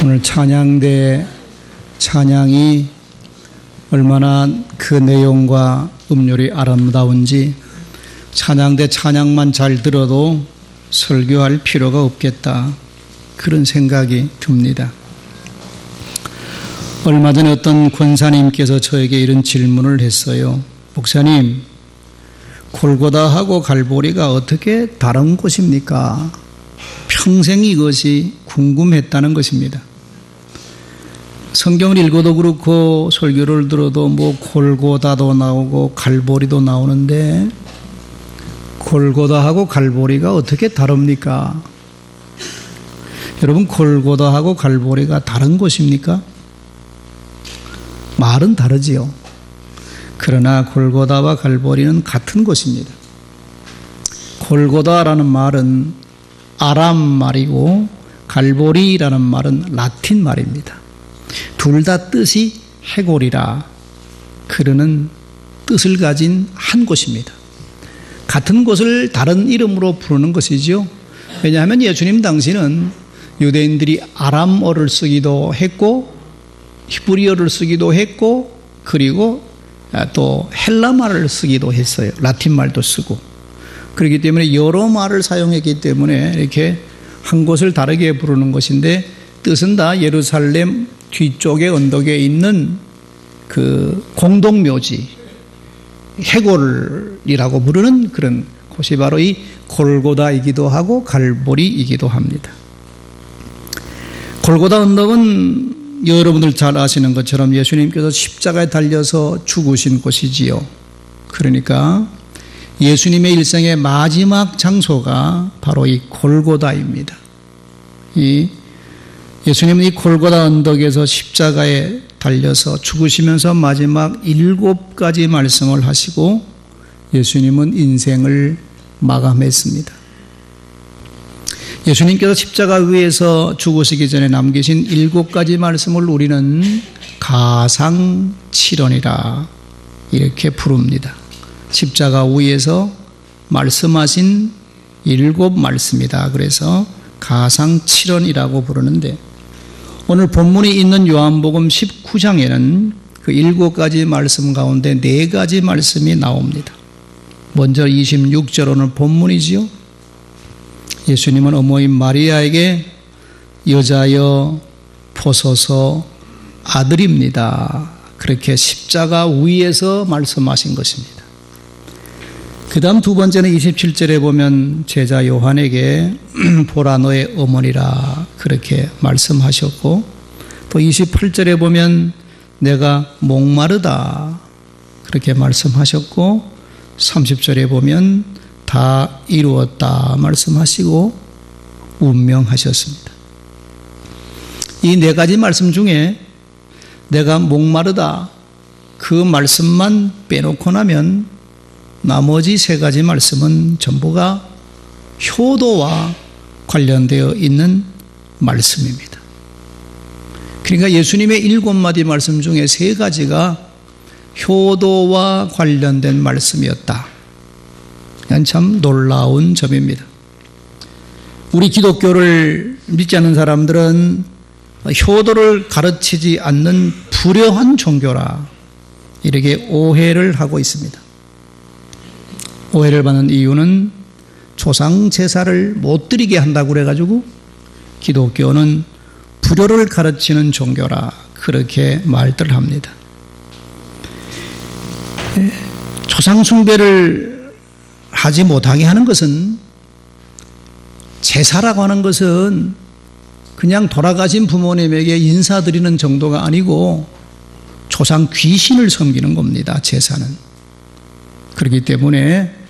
오늘 찬양대 찬양이 얼마나 그 내용과 음률이 아름다운지 찬양대 찬양만 잘 들어도 설교할 필요가 없겠다, 그런 생각이 듭니다. 얼마 전에 어떤 권사님께서 저에게 이런 질문을 했어요. 목사님, 골고다하고 갈보리가 어떻게 다른 곳입니까? 평생 이것이 궁금했다는 것입니다. 성경을 읽어도 그렇고 설교를 들어도 골고다도 나오고 갈보리도 나오는데 골고다하고 갈보리가 어떻게 다릅니까? 여러분, 골고다하고 갈보리가 다른 곳입니까? 말은 다르지요. 그러나 골고다와 갈보리는 같은 곳입니다. 골고다라는 말은 아람 말이고 갈보리라는 말은 라틴 말입니다. 둘 다 뜻이 해골이라 그러는 뜻을 가진 한 곳입니다. 같은 곳을 다른 이름으로 부르는 것이죠. 왜냐하면 예수님 당시는 유대인들이 아람어를 쓰기도 했고 히브리어를 쓰기도 했고 그리고 또 헬라말을 쓰기도 했어요. 라틴 말도 쓰고. 그렇기 때문에 여러 말을 사용했기 때문에 이렇게 한 곳을 다르게 부르는 것인데 뜻은 다 예루살렘 뒤쪽의 언덕에 있는 그 공동묘지 해골이라고 부르는 그런 곳이 바로 이 골고다이기도 하고 갈보리이기도 합니다. 골고다 언덕은 여러분들 잘 아시는 것처럼 예수님께서 십자가에 달려서 죽으신 곳이지요. 그러니까 예수님의 일생의 마지막 장소가 바로 이 골고다입니다. 예수님은 이 골고다 언덕에서 십자가에 달려서 죽으시면서 마지막 7가지 말씀을 하시고 예수님은 인생을 마감했습니다. 예수님께서 십자가 위에서 죽으시기 전에 남기신 7가지 말씀을 우리는 가상칠언이라 이렇게 부릅니다. 십자가 위에서 말씀하신 7말씀이다. 그래서 가상칠언이라고 부르는데 오늘 본문이 있는 요한복음 19장에는 그 7가지 말씀 가운데 4가지 말씀이 나옵니다. 먼저 26절 오늘 본문이지요. 예수님은 어머니 마리아에게 여자여 보소서 아들입니다. 그렇게 십자가 위에서 말씀하신 것입니다. 그 다음 두 번째는 27절에 보면 제자 요한에게 보라 너의 어머니라 그렇게 말씀하셨고 또 28절에 보면 내가 목마르다 그렇게 말씀하셨고 30절에 보면 다 이루었다 말씀하시고 운명하셨습니다. 이 4가지 말씀 중에 내가 목마르다 그 말씀만 빼놓고 나면 나머지 3가지 말씀은 전부가 효도와 관련되어 있는 말씀입니다. 그러니까 예수님의 7마디 말씀 중에 3가지가 효도와 관련된 말씀이었다. 이건 참 놀라운 점입니다. 우리 기독교를 믿지 않는 사람들은 효도를 가르치지 않는 불효한 종교라 이렇게 오해를 하고 있습니다. 오해를 받는 이유는 조상 제사를 못 드리게 한다고 그래가지고 기독교는 불효를 가르치는 종교라 그렇게 말들 합니다. 조상 숭배를 하지 못하게 하는 것은 제사라고 하는 것은 그냥 돌아가신 부모님에게 인사드리는 정도가 아니고 조상 귀신을 섬기는 겁니다. 제사는. 그렇기 때문에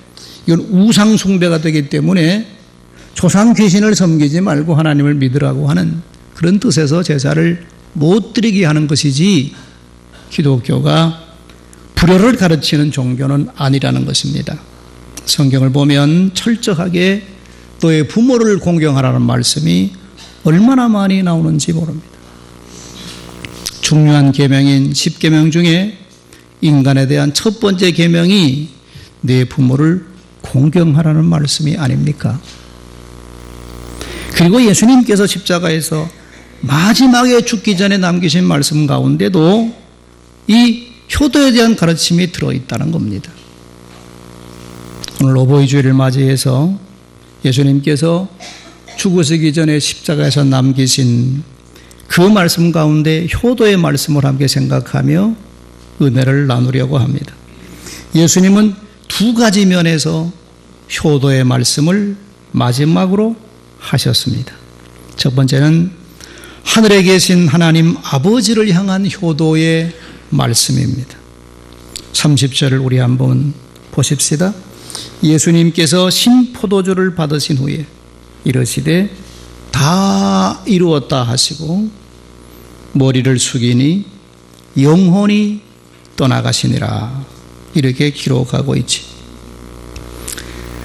이건 우상 숭배가 되기 때문에 조상 귀신을 섬기지 말고 하나님을 믿으라고 하는 그런 뜻에서 제사를 못 드리게 하는 것이지 기독교가 불효를 가르치는 종교는 아니라는 것입니다. 성경을 보면 철저하게 너의 부모를 공경하라는 말씀이 얼마나 많이 나오는지 모릅니다. 중요한 계명인 10계명 중에 인간에 대한 첫 번째 계명이 내 부모를 공경하라는 말씀이 아닙니까? 그리고 예수님께서 십자가에서 마지막에 죽기 전에 남기신 말씀 가운데도 이 효도에 대한 가르침이 들어있다는 겁니다. 오늘 어버이 주일을 맞이해서 예수님께서 죽으시기 전에 십자가에서 남기신 그 말씀 가운데 효도의 말씀을 함께 생각하며 은혜를 나누려고 합니다. 예수님은 두 가지 면에서 효도의 말씀을 마지막으로 하셨습니다. 첫 번째는 하늘에 계신 하나님 아버지를 향한 효도의 말씀입니다. 30절을 우리 한번 보십시다. 예수님께서 신포도주를 받으신 후에 이르시되 다 이루었다 하시고 머리를 숙이니 영혼이 떠나가시니라, 이렇게 기록하고 있지.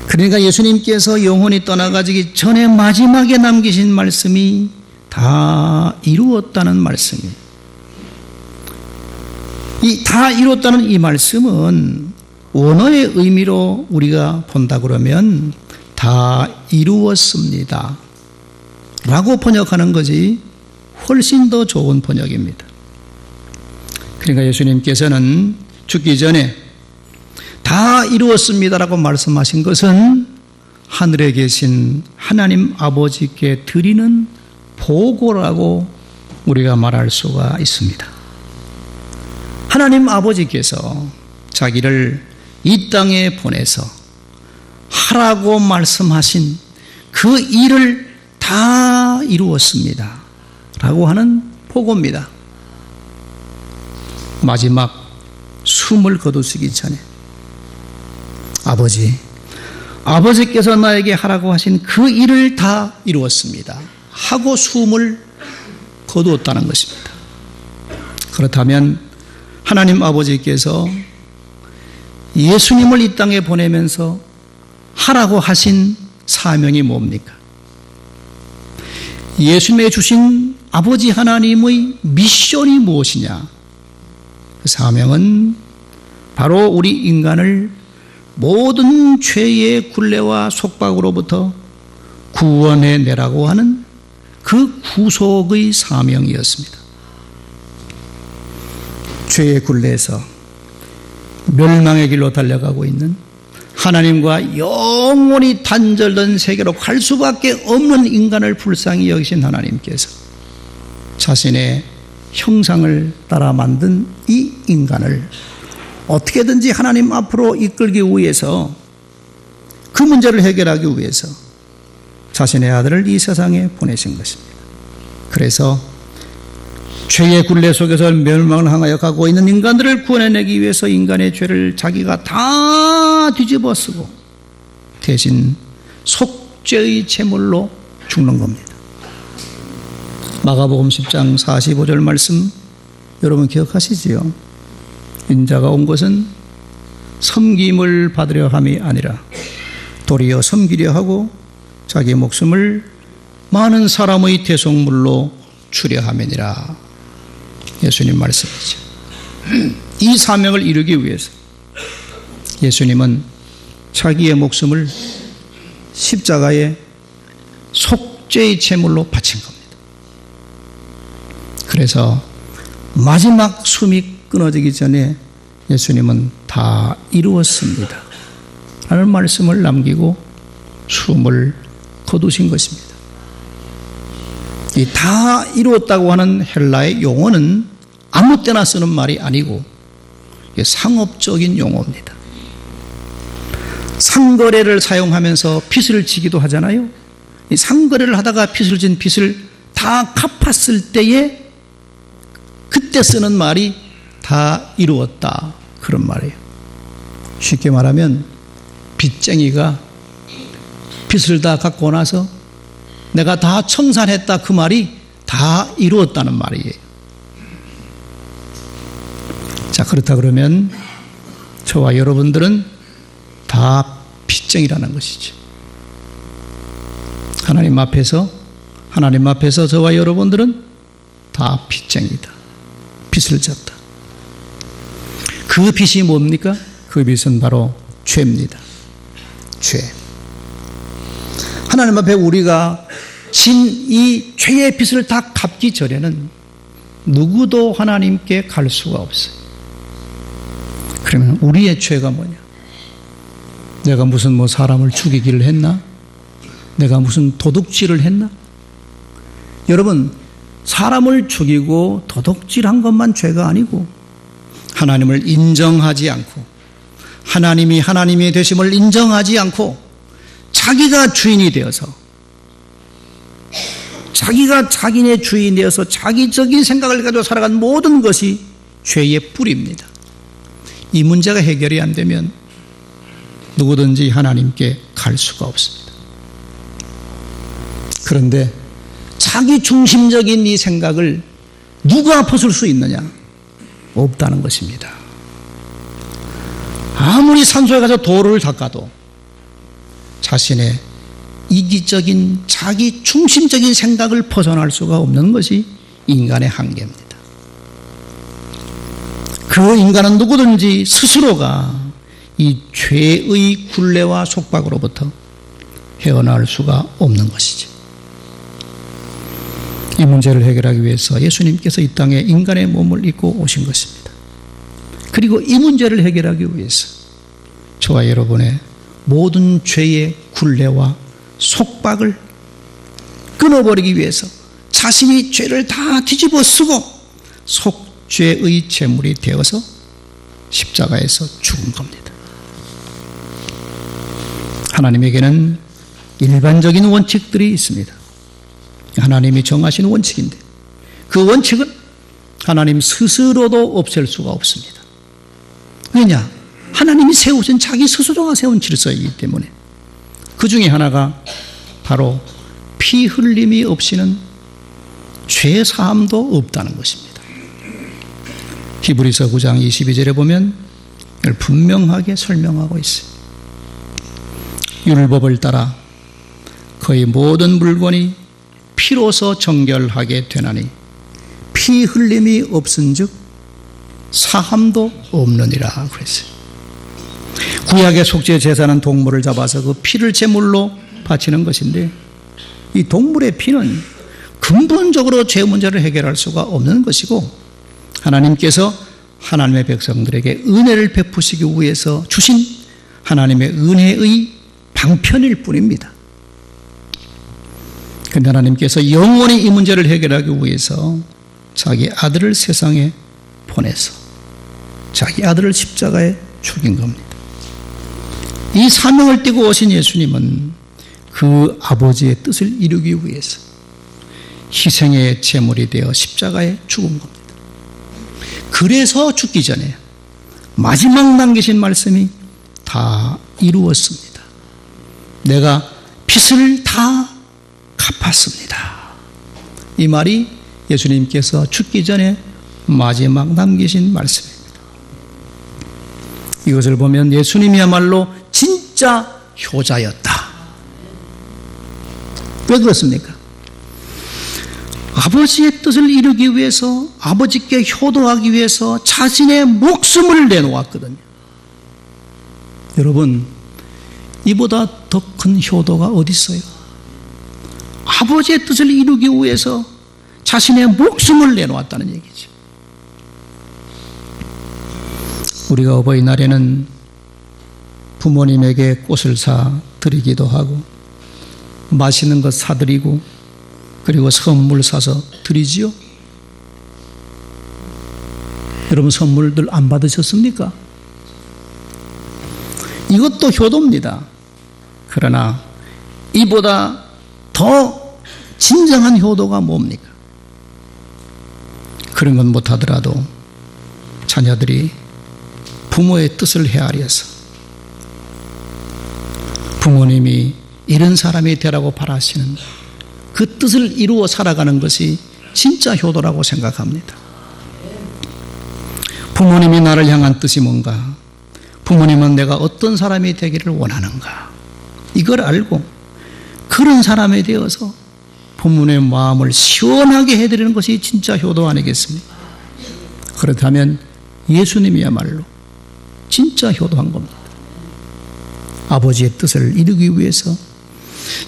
그러니까 예수님께서 영혼이 떠나가기 전에 마지막에 남기신 말씀이 다 이루었다는 말씀이에요. 이 다 이루었다는 이 말씀은 원어의 의미로 우리가 본다 그러면 다 이루었습니다 라고 번역하는 것이 훨씬 더 좋은 번역입니다. 그러니까 예수님께서는 죽기 전에 다 이루었습니다라고 말씀하신 것은 하늘에 계신 하나님 아버지께 드리는 보고라고 우리가 말할 수가 있습니다. 하나님 아버지께서 자기를 이 땅에 보내서 하라고 말씀하신 그 일을 다 이루었습니다 라고 하는 보고입니다. 마지막 숨을 거두시기 전에 아버지께서 나에게 하라고 하신 그 일을 다 이루었습니다 하고 숨을 거두었다는 것입니다. 그렇다면 하나님 아버지께서 예수님을 이 땅에 보내면서 하라고 하신 사명이 뭡니까? 예수님에 주신 아버지 하나님의 미션이 무엇이냐? 그 사명은 바로 우리 인간을 모든 죄의 굴레와 속박으로부터 구원해내라고 하는 그 구속의 사명이었습니다. 죄의 굴레에서 멸망의 길로 달려가고 있는 하나님과 영원히 단절된 세계로 갈 수밖에 없는 인간을 불쌍히 여기신 하나님께서 자신의 형상을 따라 만든 이 인간을 어떻게든지 하나님 앞으로 이끌기 위해서, 그 문제를 해결하기 위해서 자신의 아들을 이 세상에 보내신 것입니다. 그래서 죄의 굴레 속에서 멸망을 향하여 가고 있는 인간들을 구원해내기 위해서 인간의 죄를 자기가 다 뒤집어 쓰고 대신 속죄의 제물로 죽는 겁니다. 마가복음 10장 45절 말씀 여러분 기억하시지요? 인자가 온 것은 섬김을 받으려 함이 아니라 도리어 섬기려 하고 자기 목숨을 많은 사람의 대속물로 주려 함이니라. 예수님 말씀이죠. 이 사명을 이루기 위해서 예수님은 자기의 목숨을 십자가에 속죄의 제물로 바친 겁니다. 그래서 마지막 숨이 끊어지기 전에 예수님은 다 이루었습니다 라는 말씀을 남기고 숨을 거두신 것입니다. 이 다 이루었다고 하는 헬라의 용어는 아무 때나 쓰는 말이 아니고 상업적인 용어입니다. 상거래를 사용하면서 빚을 지기도 하잖아요. 이 상거래를 하다가 빚을 진 빚을 다 갚았을 때에 그때 쓰는 말이 다 이루었다, 그런 말이에요. 쉽게 말하면 빚쟁이가 빚을 다 갚고 나서 내가 다 청산했다, 그 말이 다 이루었다는 말이에요. 자, 그렇다 그러면 저와 여러분들은 다 빚쟁이라는 것이죠. 하나님 앞에서 저와 여러분들은 다 빚쟁이다. 빚을 졌다. 그 빚이 뭡니까? 그 빚은 바로 죄입니다. 죄. 하나님 앞에 우리가 진 이 죄의 빚을 다 갚기 전에는 누구도 하나님께 갈 수가 없어요. 그러면 우리의 죄가 뭐냐? 내가 무슨 사람을 죽이기를 했나? 내가 무슨 도둑질을 했나? 여러분, 사람을 죽이고 도둑질한 것만 죄가 아니고 하나님을 인정하지 않고 하나님이 하나님의 되심을 인정하지 않고 자기가 주인이 되어서 자기가 자기네 주인이 되어서 자기적인 생각을 가지고 살아간 모든 것이 죄의 뿌리입니다. 이 문제가 해결이 안 되면 누구든지 하나님께 갈 수가 없습니다. 그런데 자기 중심적인 이 생각을 누가 벗을 수 있느냐? 없다는 것입니다. 아무리 산소에 가서 도로를 닦아도 자신의 이기적인 자기 중심적인 생각을 벗어날 수가 없는 것이 인간의 한계입니다. 그 인간은 누구든지 스스로가 이 죄의 굴레와 속박으로부터 헤어나올 수가 없는 것이죠. 이 문제를 해결하기 위해서 예수님께서 이 땅에 인간의 몸을 입고 오신 것입니다. 그리고 이 문제를 해결하기 위해서 저와 여러분의 모든 죄의 굴레와 속박을 끊어버리기 위해서 자신이 죄를 다 뒤집어 쓰고 속죄의 제물이 되어서 십자가에서 죽은 겁니다. 하나님에게는 일반적인 원칙들이 있습니다. 하나님이 정하신 원칙인데 그 원칙은 하나님 스스로도 없앨 수가 없습니다. 왜냐? 하나님이 세우신 자기 스스로가 세운 질서이기 때문에 그 중에 하나가 바로 피 흘림이 없이는 죄 사함도 없다는 것입니다. 히브리서 9장 22절에 보면 이걸 분명하게 설명하고 있습니다. 율법을 따라 거의 모든 물건이 피로서 정결하게 되나니 피 흘림이 없은즉 사함도 없느니라 그랬어요. 구약의 속죄 제사는 동물을 잡아서 그 피를 제물로 바치는 것인데 이 동물의 피는 근본적으로 죄 문제를 해결할 수가 없는 것이고 하나님께서 하나님의 백성들에게 은혜를 베푸시기 위해서 주신 하나님의 은혜의 방편일 뿐입니다. 그런데 하나님께서 영원히 이 문제를 해결하기 위해서 자기 아들을 세상에 보내서 자기 아들을 십자가에 죽인 겁니다. 이 사명을 띠고 오신 예수님은 그 아버지의 뜻을 이루기 위해서 희생의 제물이 되어 십자가에 죽은 겁니다. 그래서 죽기 전에 마지막 남기신 말씀이 다 이루었습니다. 내가 빚을 다 갚았습니다. 이 말이 예수님께서 죽기 전에 마지막 남기신 말씀입니다. 이것을 보면 예수님이야말로 진짜 효자였다. 왜 그렇습니까? 아버지의 뜻을 이루기 위해서 아버지께 효도하기 위해서 자신의 목숨을 내놓았거든요. 여러분, 이보다 더 큰 효도가 어디 있어요? 아버지의 뜻을 이루기 위해서 자신의 목숨을 내놓았다는 얘기죠. 우리가 어버이날에는 부모님에게 꽃을 사 드리기도 하고 맛있는 것 사드리고 그리고 선물 사서 드리지요. 여러분 선물들 안 받으셨습니까? 이것도 효도입니다. 그러나 이보다 더 진정한 효도가 뭡니까? 그런 건 못하더라도 자녀들이 부모의 뜻을 헤아려서 부모님이 이런 사람이 되라고 바라시는 그 뜻을 이루어 살아가는 것이 진짜 효도라고 생각합니다. 부모님이 나를 향한 뜻이 뭔가? 부모님은 내가 어떤 사람이 되기를 원하는가? 이걸 알고 그런 사람이 되어서 부모님의 마음을 시원하게 해드리는 것이 진짜 효도 아니겠습니까? 그렇다면 예수님이야말로 진짜 효도한 겁니다. 아버지의 뜻을 이루기 위해서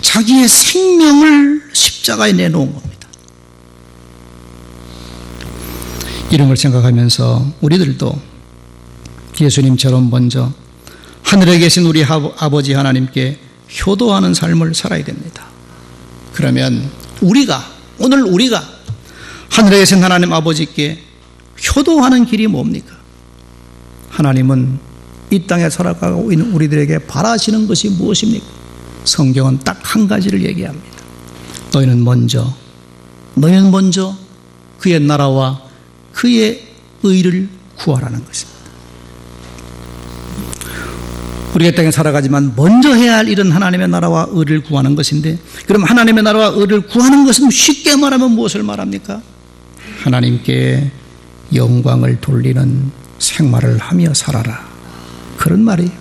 자기의 생명을 십자가에 십자가에 내놓은 겁니다. 이런 걸 생각하면서 우리들도 예수님처럼 먼저 하늘에 계신 우리 아버지 하나님께 효도하는 삶을 살아야 됩니다. 그러면 오늘 우리가 하늘에 계신 하나님 아버지께 효도하는 길이 뭡니까? 하나님은 이 땅에 살아가고 있는 우리들에게 바라시는 것이 무엇입니까? 성경은 딱 한 가지를 얘기합니다. 너희는 먼저 그의 나라와 그의 의를 구하라는 것입니다. 우리가 이 땅에 살아가지만 먼저 해야 할 일은 하나님의 나라와 의를 구하는 것인데, 그럼 하나님의 나라와 의를 구하는 것은 쉽게 말하면 무엇을 말합니까? 하나님께 영광을 돌리는 생활을 하며 살아라, 그런 말이에요.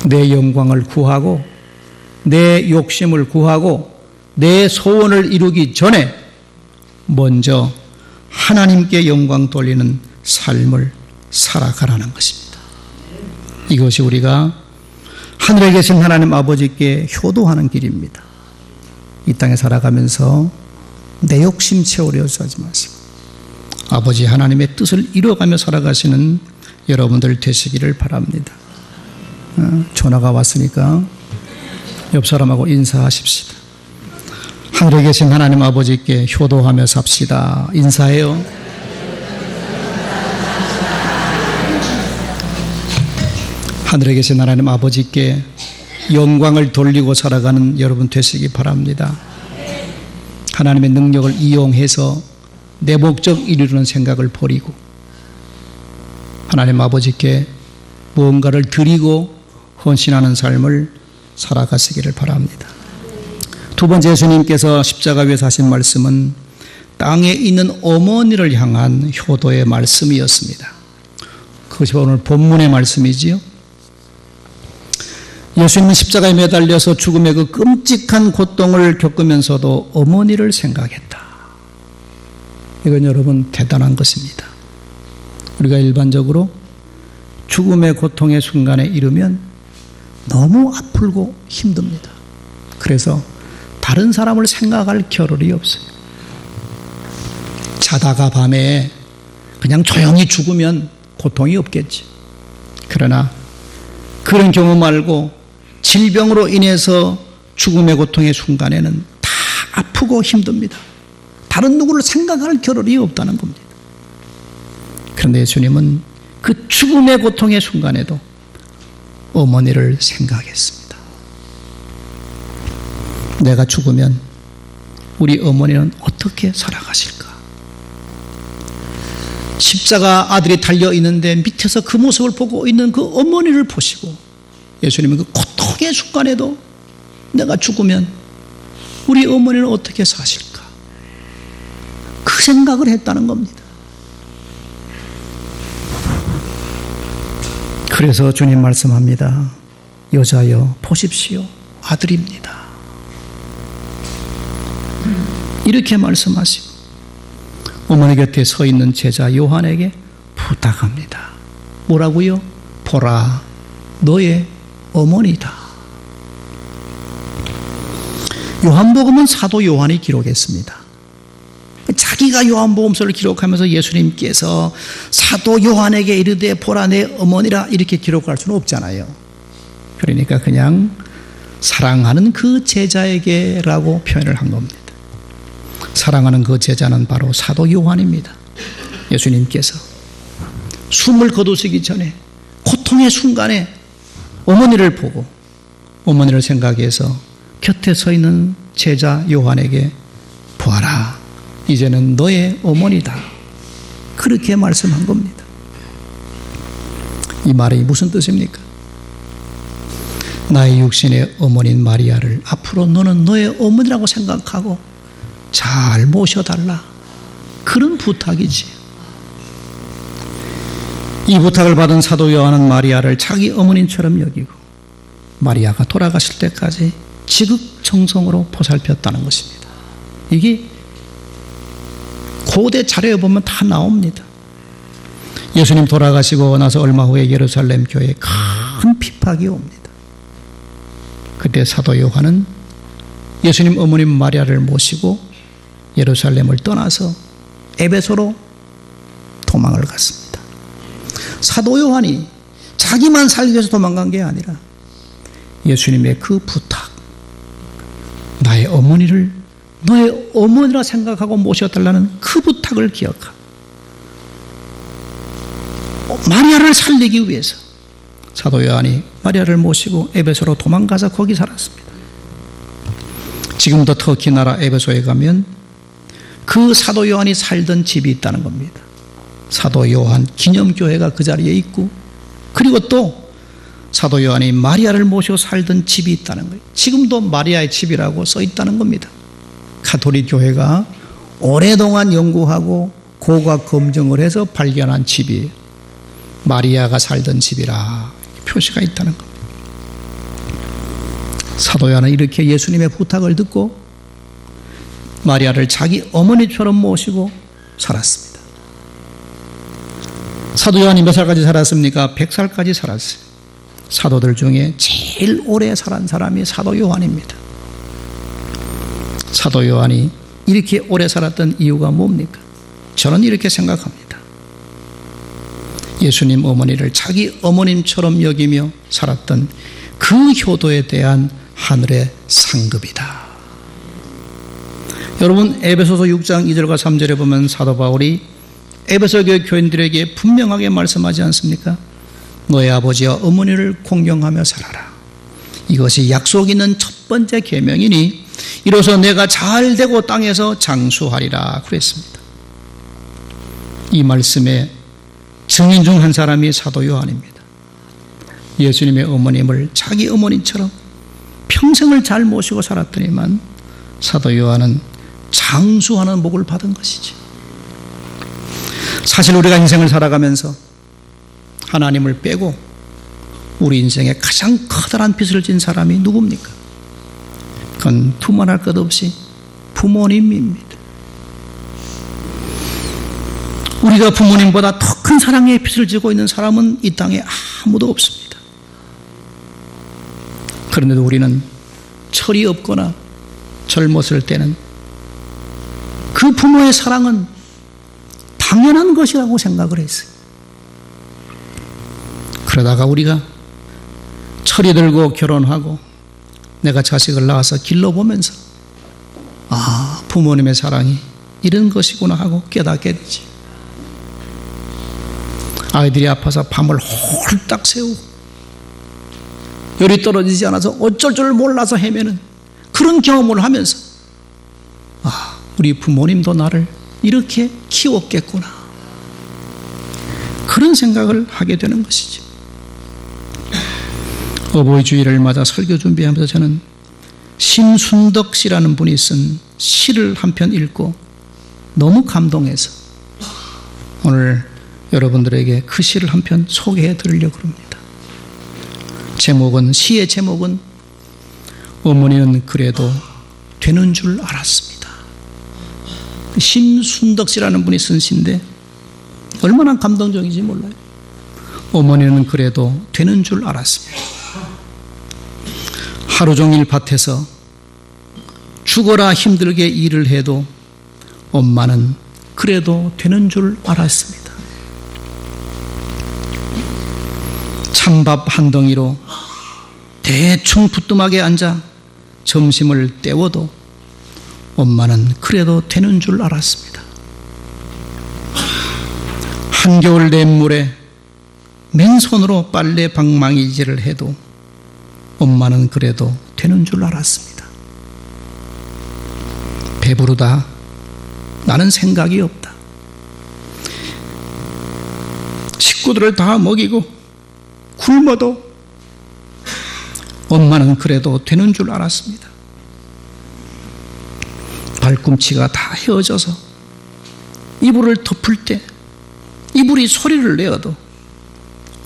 내 영광을 구하고 내 욕심을 구하고 내 소원을 이루기 전에 먼저 하나님께 영광 돌리는 삶을 살아가라는 것입니다. 이것이 우리가 하늘에 계신 하나님 아버지께 효도하는 길입니다. 이 땅에 살아가면서 내 욕심 채우려고 하지 마시고 아버지 하나님의 뜻을 이루어가며 살아가시는 여러분들 되시기를 바랍니다. 전화가 왔으니까 옆 사람하고 인사하십시다. 하늘에 계신 하나님 아버지께 효도하며 삽시다. 인사해요. 하늘에 계신 하나님 아버지께 영광을 돌리고 살아가는 여러분 되시기 바랍니다. 하나님의 능력을 이용해서 내 목적 이루는 생각을 버리고 하나님 아버지께 무언가를 드리고 헌신하는 삶을 살아가시기를 바랍니다. 두 번째, 예수님께서 십자가 위에서 하신 말씀은 땅에 있는 어머니를 향한 효도의 말씀이었습니다. 그것이 오늘 본문의 말씀이지요. 예수님은 십자가에 매달려서 죽음의 그 끔찍한 고통을 겪으면서도 어머니를 생각했다. 이건 여러분 대단한 것입니다. 우리가 일반적으로 죽음의 고통의 순간에 이르면 너무 아프고 힘듭니다. 그래서 다른 사람을 생각할 겨를이 없어요. 자다가 밤에 그냥 조용히 죽으면 고통이 없겠지. 그러나 그런 경우 말고 질병으로 인해서 죽음의 고통의 순간에는 다 아프고 힘듭니다. 다른 누구를 생각할 겨를이 없다는 겁니다. 그런데 예수님은 그 죽음의 고통의 순간에도 어머니를 생각했습니다. 내가 죽으면 우리 어머니는 어떻게 살아가실까? 십자가 아들이 달려있는데 밑에서 그 모습을 보고 있는 그 어머니를 보시고 예수님은 그 고통의 순간에도 내가 죽으면 우리 어머니는 어떻게 사실까? 그 생각을 했다는 겁니다. 그래서 주님 말씀합니다. 여자여 보십시오. 아들입니다. 이렇게 말씀하시고 어머니 곁에 서 있는 제자 요한에게 부탁합니다. 뭐라고요? 보라, 너의 어머니다. 요한복음은 사도 요한이 기록했습니다. 자기가 요한복음서를 기록하면서 예수님께서 사도 요한에게 이르되 보라 내 어머니라 이렇게 기록할 수는 없잖아요. 그러니까 그냥 사랑하는 그 제자에게라고 표현을 한 겁니다. 사랑하는 그 제자는 바로 사도 요한입니다. 예수님께서 숨을 거두시기 전에 고통의 순간에 어머니를 보고 어머니를 생각해서 곁에 서 있는 제자 요한에게 보아라, 이제는 너의 어머니다. 그렇게 말씀한 겁니다. 이 말이 무슨 뜻입니까? 나의 육신의 어머니인 마리아를 앞으로 너는 너의 어머니라고 생각하고 잘 모셔달라, 그런 부탁이지. 이 부탁을 받은 사도 요한은 마리아를 자기 어머니처럼 여기고 마리아가 돌아가실 때까지 지극정성으로 보살폈다는 것입니다. 이게 고대 자료에 보면 다 나옵니다. 예수님 돌아가시고 나서 얼마 후에 예루살렘 교회에 큰 핍박이 옵니다. 그때 사도 요한은 예수님 어머님 마리아를 모시고 예루살렘을 떠나서 에베소로 도망을 갔습니다. 사도 요한이 자기만 살기 위해서 도망간 게 아니라 예수님의 그 부탁, 나의 어머니를 너의 어머니라 생각하고 모셔달라는 그 부탁을 기억하고 마리아를 살리기 위해서 사도 요한이 마리아를 모시고 에베소로 도망가서 거기 살았습니다. 지금도 터키 나라 에베소에 가면 그 사도 요한이 살던 집이 있다는 겁니다. 사도 요한 기념교회가 그 자리에 있고, 그리고 또 사도 요한이 마리아를 모시고 살던 집이 있다는 거예요. 지금도 마리아의 집이라고 써 있다는 겁니다. 가톨릭 교회가 오랫동안 연구하고 고고학 검증을 해서 발견한 집이에요. 마리아가 살던 집이라 표시가 있다는 겁니다. 사도 요한은 이렇게 예수님의 부탁을 듣고 마리아를 자기 어머니처럼 모시고 살았습니다. 사도 요한이 몇 살까지 살았습니까? 100살까지 살았어요. 사도들 중에 제일 오래 살은 사람이 사도 요한입니다. 사도 요한이 이렇게 오래 살았던 이유가 뭡니까? 저는 이렇게 생각합니다. 예수님 어머니를 자기 어머님처럼 여기며 살았던 그 효도에 대한 하늘의 상급이다. 여러분, 에베소서 6장 2절과 3절에 보면 사도 바울이 에베소 교회 교인들에게 분명하게 말씀하지 않습니까? 너의 아버지와 어머니를 공경하며 살아라. 이것이 약속 있는 첫 번째 계명이니 이로써 내가 잘 되고 땅에서 장수하리라 그랬습니다. 이 말씀에 증인 중 한 사람이 사도 요한입니다. 예수님의 어머님을 자기 어머니처럼 평생을 잘 모시고 살았더니만 사도 요한은 장수하는 복을 받은 것이지. 사실 우리가 인생을 살아가면서 하나님을 빼고 우리 인생에 가장 커다란 빚을 진 사람이 누굽니까? 그건 두말할 것 없이 부모님입니다. 우리가 부모님보다 더 큰 사랑의 빚을 지고 있는 사람은 이 땅에 아무도 없습니다. 그런데도 우리는 철이 없거나 젊었을 때는 그 부모의 사랑은 당연한 것이라고 생각을 했어요. 그러다가 우리가 철이 들고 결혼하고 내가 자식을 낳아서 길러보면서 부모님의 사랑이 이런 것이구나 하고 깨닫게 되지. 아이들이 아파서 밤을 홀딱 새우고 열이 떨어지지 않아서 어쩔 줄 몰라서 헤매는 그런 경험을 하면서 우리 부모님도 나를 이렇게 키웠겠구나, 그런 생각을 하게 되는 것이죠. 어버이 주일을 맞아 설교 준비하면서 저는 심순덕 씨라는 분이 쓴 시를 한 편 읽고 너무 감동해서 오늘 여러분들에게 그 시를 한 편 소개해 드리려고 합니다. 시의 제목은 어머니는 그래도 되는 줄 알았습니다. 심순덕 씨라는 분이 쓴 시인데 얼마나 감동적인지 몰라요. 어머니는 그래도 되는 줄 알았습니다. 하루 종일 밭에서 죽어라 힘들게 일을 해도 엄마는 그래도 되는 줄 알았습니다. 찬밥 한 덩이로 대충 부뚜막에 앉아 점심을 때워도 엄마는 그래도 되는 줄 알았습니다. 한겨울 냇물에 맨손으로 빨래 방망이질을 해도 엄마는 그래도 되는 줄 알았습니다. 배부르다, 나는 생각이 없다. 식구들을 다 먹이고 굶어도 엄마는 그래도 되는 줄 알았습니다. 발꿈치가 다 헤어져서 이불을 덮을 때 이불이 소리를 내어도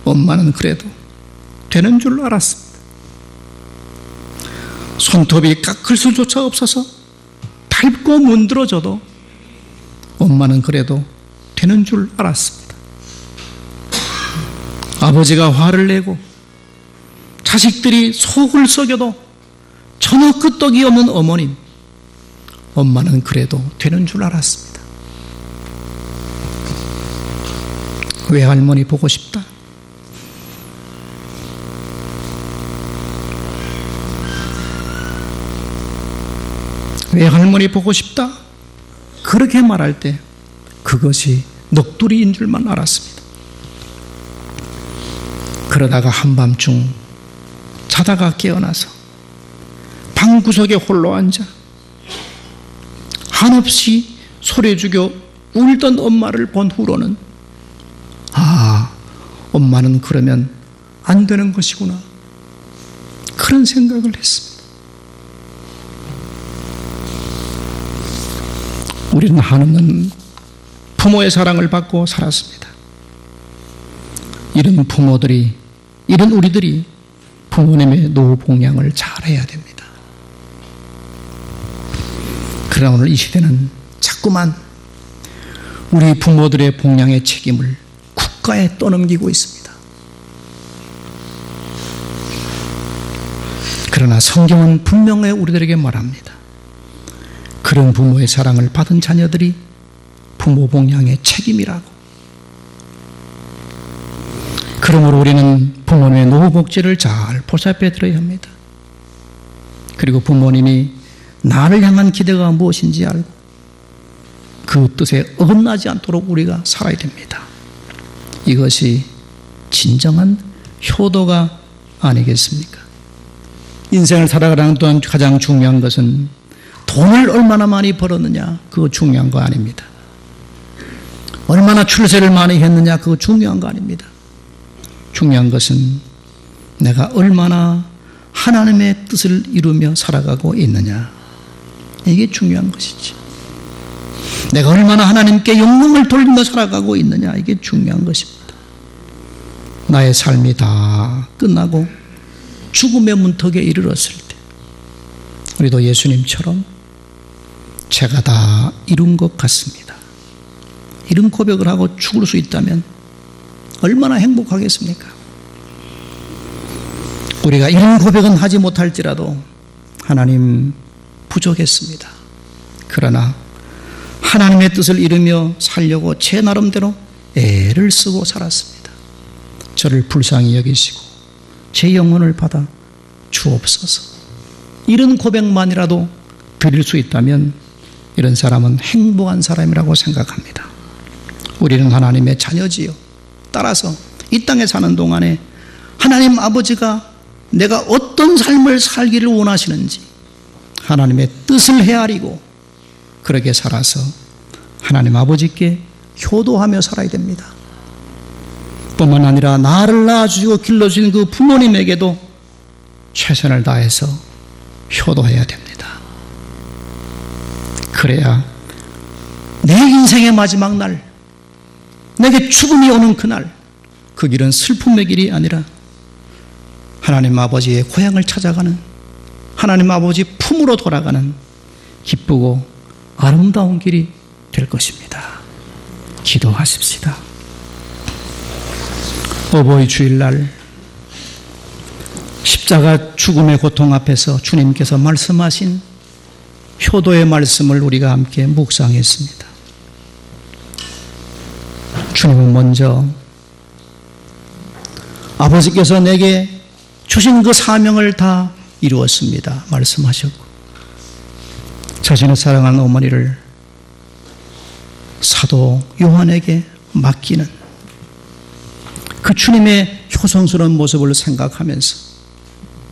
엄마는 그래도 되는 줄 알았습니다. 손톱이 깎을 수조차 없어서 닳고 문드러져도 엄마는 그래도 되는 줄 알았습니다. 아버지가 화를 내고 자식들이 속을 썩여도 전혀 끄떡이 없는 어머님. 엄마는 그래도 되는 줄 알았습니다. 외할머니 보고 싶다. 외할머니 보고 싶다. 그렇게 말할 때 그것이 넋두리인 줄만 알았습니다. 그러다가 한밤중 자다가 깨어나서 방구석에 홀로 앉아 한없이 소리 죽여 울던 엄마를 본 후로는 엄마는 그러면 안 되는 것이구나, 그런 생각을 했습니다. 우리는 한없는 부모의 사랑을 받고 살았습니다. 이런 부모들이, 이런 우리들이 부모님의 노후 봉양을 잘해야 됩니다. 그러나 오늘 이 시대는 자꾸만 우리 부모들의 봉양의 책임을 국가에 떠넘기고 있습니다. 그러나 성경은 분명히 우리들에게 말합니다. 그런 부모의 사랑을 받은 자녀들이 부모 봉양의 책임이라고. 그러므로 우리는 부모님의 노후 복지를 잘 보살펴 드려야 합니다. 그리고 부모님이 나를 향한 기대가 무엇인지 알고 그 뜻에 어긋나지 않도록 우리가 살아야 됩니다. 이것이 진정한 효도가 아니겠습니까? 인생을 살아가는 동안 가장 중요한 것은 돈을 얼마나 많이 벌었느냐, 그거 중요한 거 아닙니다. 얼마나 출세를 많이 했느냐, 그거 중요한 거 아닙니다. 중요한 것은 내가 얼마나 하나님의 뜻을 이루며 살아가고 있느냐, 이게 중요한 것이지. 내가 얼마나 하나님께 영광을 돌리며 살아가고 있느냐, 이게 중요한 것입니다. 나의 삶이 다 끝나고 죽음의 문턱에 이르렀을 때 우리도 예수님처럼 제가 다 이룬 것 같습니다, 이런 고백을 하고 죽을 수 있다면 얼마나 행복하겠습니까? 우리가 이런 고백은 하지 못할지라도 하나님 부족했습니다. 그러나 하나님의 뜻을 이루며 살려고 제 나름대로 애를 쓰고 살았습니다. 저를 불쌍히 여기시고 제 영혼을 받아 주옵소서. 이런 고백만이라도 드릴 수 있다면 이런 사람은 행복한 사람이라고 생각합니다. 우리는 하나님의 자녀지요. 따라서 이 땅에 사는 동안에 하나님 아버지가 내가 어떤 삶을 살기를 원하시는지 하나님의 뜻을 헤아리고 그렇게 살아서 하나님 아버지께 효도하며 살아야 됩니다. 뿐만 아니라 나를 낳아주시고 길러주신 그 부모님에게도 최선을 다해서 효도해야 됩니다. 그래야 내 인생의 마지막 날, 내게 죽음이 오는 그날, 그 길은 슬픔의 길이 아니라 하나님 아버지의 고향을 찾아가는, 하나님 아버지 품으로 돌아가는 기쁘고 아름다운 길이 될 것입니다. 기도하십시다. 어버이 주일날 십자가 죽음의 고통 앞에서 주님께서 말씀하신 효도의 말씀을 우리가 함께 묵상했습니다. 주님은 먼저 아버지께서 내게 주신 그 사명을 다 이루었습니다 말씀하셨고, 자신의 사랑하는 어머니를 사도 요한에게 맡기는 그 주님의 효성스러운 모습을 생각하면서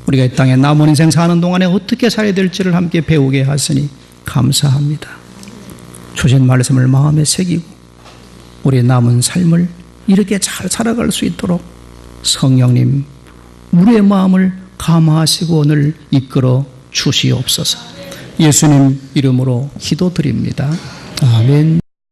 우리가 이 땅에 남은 인생 사는 동안에 어떻게 살아야 될지를 함께 배우게 하시니 감사합니다. 주신 말씀을 마음에 새기고 우리의 남은 삶을 이렇게 잘 살아갈 수 있도록 성령님 우리의 마음을 감화하시고 오늘 이끌어 주시옵소서. 예수님 이름으로 기도드립니다. 아멘.